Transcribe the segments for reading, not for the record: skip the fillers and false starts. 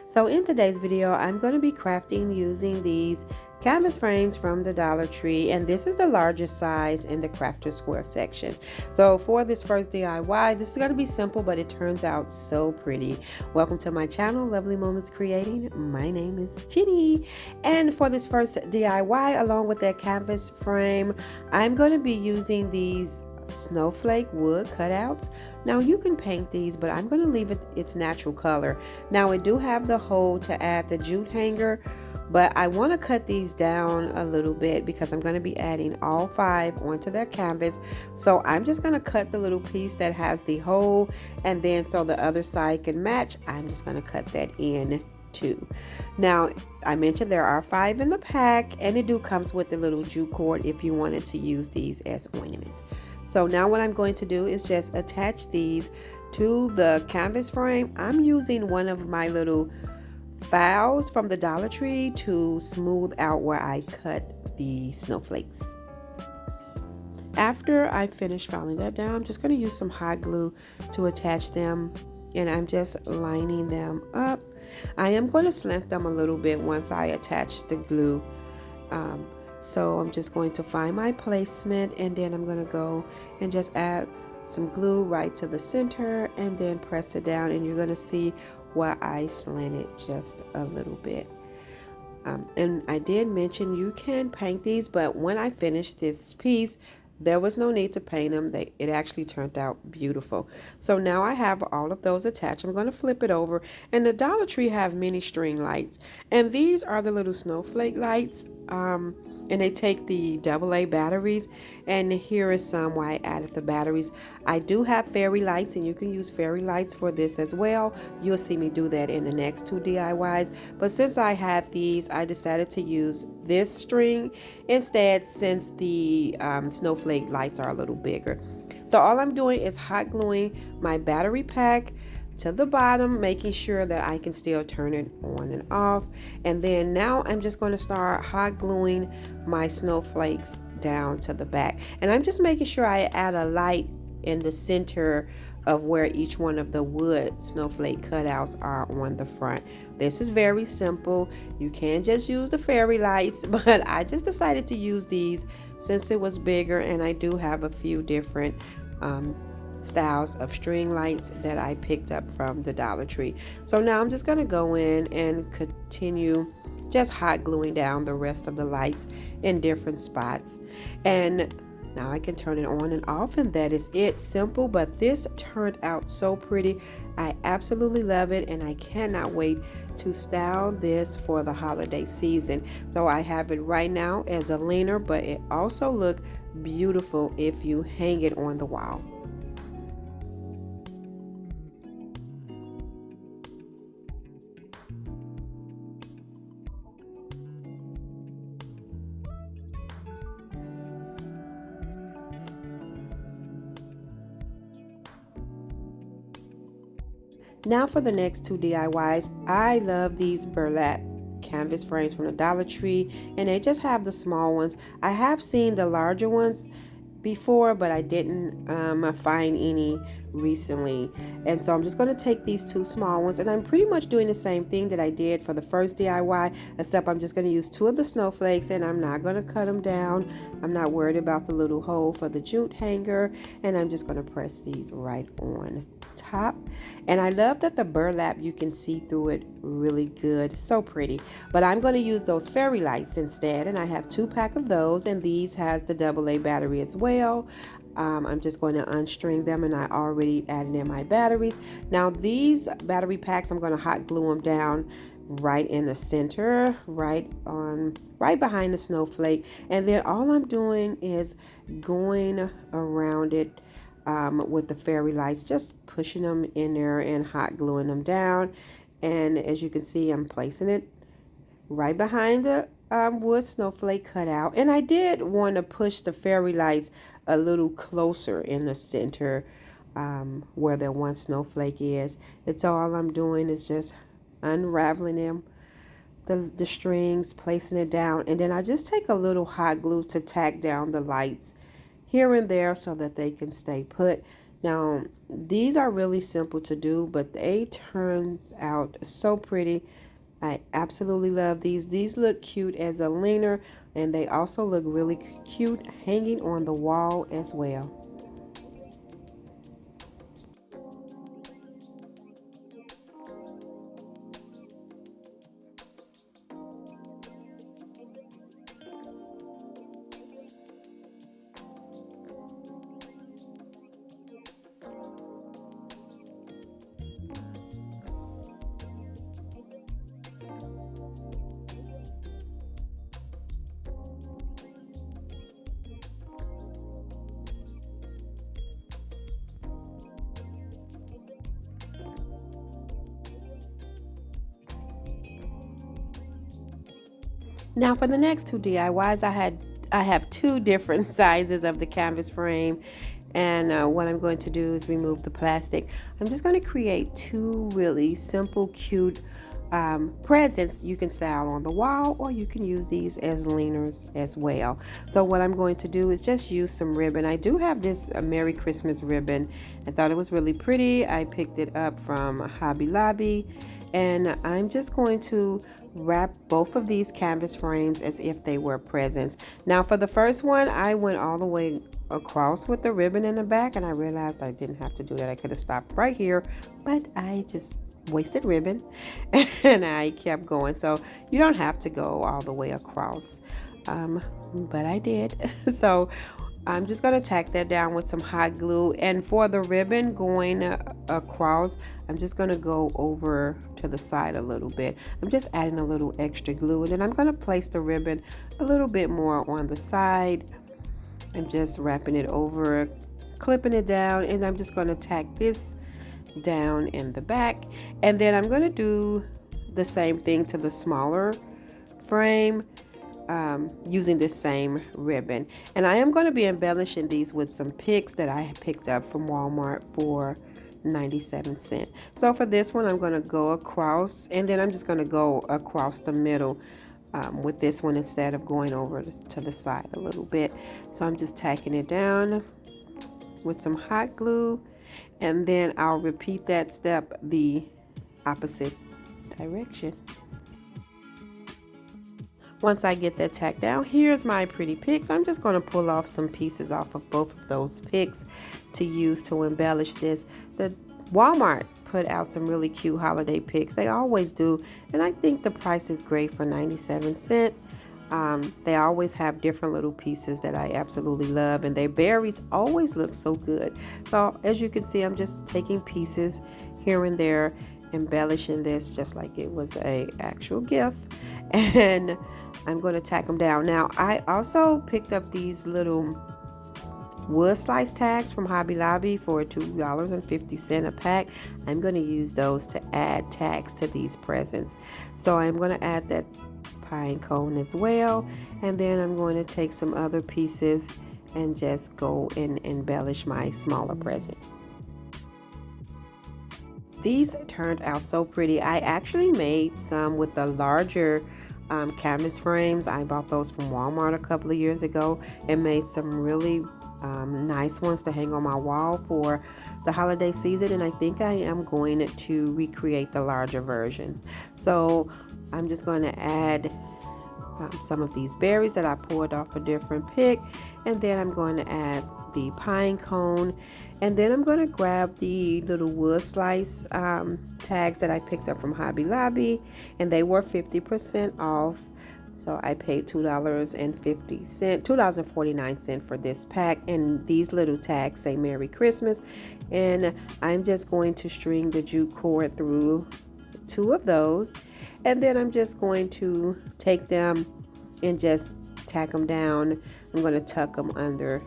So in today's video, I'm going to be crafting using these canvas frames from the Dollar Tree, and this is the largest size in the crafter square section. So for this first DIY, this is going to be simple, but it turns out so pretty. Welcome to my channel, Lovely Moments Creating. My name is Ginny, and for this first DIY, along with that canvas frame, I'm going to be using these snowflake wood cutouts. Now you can paint these, but I'm going to leave it its natural color. Now I do have the hole to add the jute hanger, but I want to cut these down a little bit because I'm going to be adding all 5 onto that canvas. So I'm just going to cut the little piece that has the hole, and then so the other side can match, I'm just going to cut that in too. Now I mentioned there are 5 in the pack, and it comes with the little jute cord if you wanted to use these as ornaments. So now what I'm going to do is just attach these to the canvas frame. I'm using one of my little files from the Dollar Tree to smooth out where I cut the snowflakes. After I finish filing that down, I'm just going to use some hot glue to attach them, and I'm just lining them up. I am going to slant them a little bit once I attach the glue. So I'm just going to find my placement, and then I'm going to go and just add some glue right to the center and then press it down, and you're going to see where I slanted just a little bit. And I did mention you can paint these, but when I finished this piece, there was no need to paint them. It actually turned out beautiful. So now I have all of those attached. I'm going to flip it over, and the Dollar Tree have mini string lights, and these are the little snowflake lights. And they take the AA batteries, and here is some why I added the batteries. I do have fairy lights, and you can use fairy lights for this as well. You'll see me do that in the next 2 DIYs, but since I have these, I decided to use this string instead, since the snowflake lights are a little bigger. So all I'm doing is hot gluing my battery pack to the bottom, making sure that I can still turn it on and off. And then now I'm just going to start hot gluing my snowflakes down to the back, and I'm just making sure I add a light in the center of where each one of the wood snowflake cutouts are on the front. This is very simple. You can just use the fairy lights, but I just decided to use these since it was bigger, and I do have a few different styles of string lights that I picked up from the Dollar Tree. So now I'm just going to go in and continue just hot gluing down the rest of the lights in different spots. And now I can turn it on and off, and that is it. Simple, but this turned out so pretty. I absolutely love it, and I cannot wait to style this for the holiday season. So I have it right now as a leaner, but it also looks beautiful if you hang it on the wall. Now for the next 2 DIYs, I love these burlap canvas frames from the Dollar Tree, and they just have the small ones. I have seen the larger ones before, but I didn't find any recently, and so I'm just going to take these 2 small ones, and I'm pretty much doing the same thing that I did for the first DIY, except I'm just going to use 2 of the snowflakes, and I'm not going to cut them down. I'm not worried about the little hole for the jute hanger, and I'm just going to press these right on top. And I love that the burlap, you can see through it really good. So pretty. But I'm going to use those fairy lights instead, and I have 2 pack of those, and these has the AA battery as well. I'm just going to unstring them, and I already added in my batteries. Now these battery packs, I'm going to hot glue them down right in the center, right behind the snowflake, and then all I'm doing is going around it with the fairy lights, just pushing them in there and hot gluing them down. And as you can see, I'm placing it right behind the wood snowflake cutout, and I did want to push the fairy lights a little closer in the center where the one snowflake is. And so all I'm doing is just unraveling them, the strings, placing it down, and then I just take a little hot glue to tack down the lights here and there so that they can stay put. Now, these are really simple to do, but they turns out so pretty. I absolutely love these. These look cute as a leaner, and they also look really cute hanging on the wall as well. Now for the next two DIYs, I have two different sizes of the canvas frame, and what I'm going to do is remove the plastic. I'm just going to create two really simple, cute presents you can style on the wall, or you can use these as leaners as well. So what I'm going to do is just use some ribbon. I do have this Merry Christmas ribbon. I thought it was really pretty. I picked it up from Hobby Lobby, and I'm just going to wrap both of these canvas frames as if they were presents. Now for the first one, I went all the way across with the ribbon in the back, and I realized I didn't have to do that. I could have stopped right here, but I just wasted ribbon and I kept going. So you don't have to go all the way across, but I did. So I'm just going to tack that down with some hot glue, and for the ribbon going across, I'm just going to go over to the side a little bit. I'm just adding a little extra glue, and then I'm going to place the ribbon a little bit more on the side. I'm just wrapping it over, clipping it down, and I'm just going to tack this down in the back, and then I'm going to do the same thing to the smaller frame, using this same ribbon. And I am going to be embellishing these with some picks that I picked up from Walmart for 97 cents. So for this one, I'm going to go across, and then I'm just going to go across the middle with this one instead of going over to the side a little bit. So I'm just tacking it down with some hot glue, and then I'll repeat that step the opposite direction. Once I get that tacked down, here's my pretty picks. I'm just going to pull off some pieces off of both of those picks to use to embellish this. The Walmart put out some really cute holiday picks. They always do, and I think the price is great for 97 cents. They always have different little pieces that I absolutely love, and their berries always look so good. So as you can see, I'm just taking pieces here and there, embellishing this just like it was a actual gift, and I'm going to tack them down. Now I also picked up these little wood slice tags from Hobby Lobby for $2.50 a pack. I'm going to use those to add tags to these presents. So I'm going to add that pine cone as well, and then I'm going to take some other pieces and just go and embellish my smaller present. These turned out so pretty. I actually made some with the larger canvas frames. I bought those from Walmart a couple of years ago and made some really nice ones to hang on my wall for the holiday season, and I think I am going to recreate the larger versions. So I'm just going to add some of these berries that I pulled off a different pick, and then I'm going to add the pine cone, and then I'm going to grab the little wood slice tags that I picked up from Hobby Lobby, and they were 50% off. So I paid $2.49 for this pack, and these little tags say Merry Christmas, and I'm just going to string the jute cord through two of those, and then I'm just going to take them and just tack them down. I'm going to tuck them under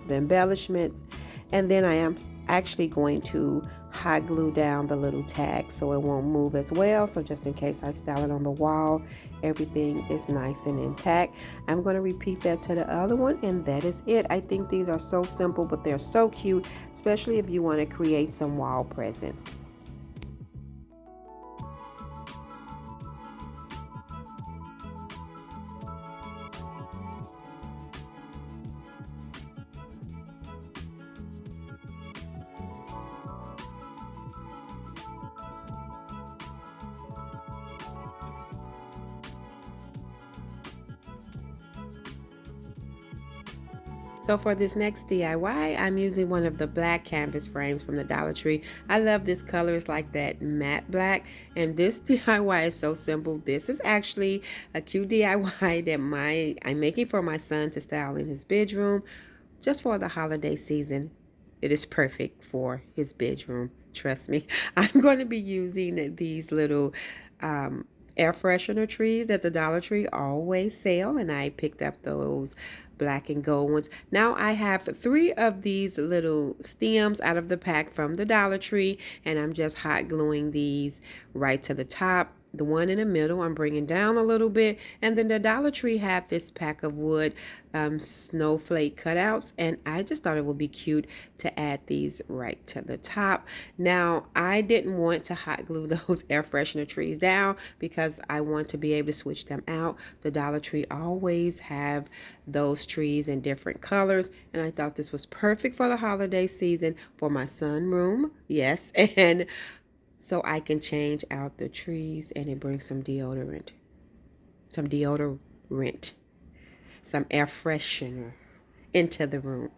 the embellishments, and then I am actually going to hot glue down the little tag so it won't move as well. So just in case I style it on the wall, everything is nice and intact. I'm going to repeat that to the other one, and that is it. I think these are so simple, but they're so cute, especially if you want to create some wall presents. So for this next DIY, I'm using one of the black canvas frames from the Dollar Tree. I love this color. It's like that matte black. And this DIY is so simple. This is actually a cute DIY that I'm making for my son to style in his bedroom just for the holiday season. It is perfect for his bedroom. Trust me. I'm going to be using these little air freshener trees that the Dollar Tree always sell, and I picked up those black and gold ones. Now I have 3 of these little stems out of the pack from the Dollar Tree, and I'm just hot gluing these right to the top. The one in the middle I'm bringing down a little bit, and then the Dollar Tree had this pack of wood snowflake cutouts, and I just thought it would be cute to add these right to the top. Now I didn't want to hot glue those air freshener trees down because I want to be able to switch them out. The Dollar Tree always have those trees in different colors, and I thought this was perfect for the holiday season for my sunroom. Yes, and so I can change out the trees, and it brings some deodorant, some air freshener into the room,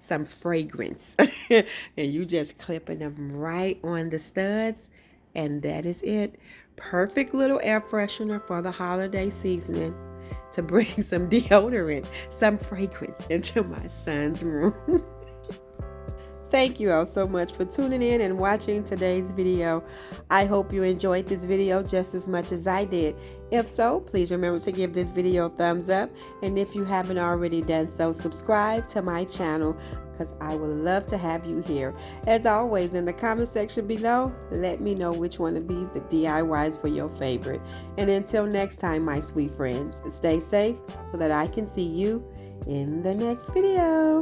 some fragrance, and you just clipping them right on the studs, and that is it. Perfect little air freshener for the holiday season to bring some deodorant, some fragrance into my son's room. Thank you all so much for tuning in and watching today's video. I hope you enjoyed this video just as much as I did. If so, please remember to give this video a thumbs up. And if you haven't already done so, subscribe to my channel because I would love to have you here. As always, in the comment section below, let me know which one of these DIYs were your favorite. And until next time, my sweet friends, stay safe so that I can see you in the next video.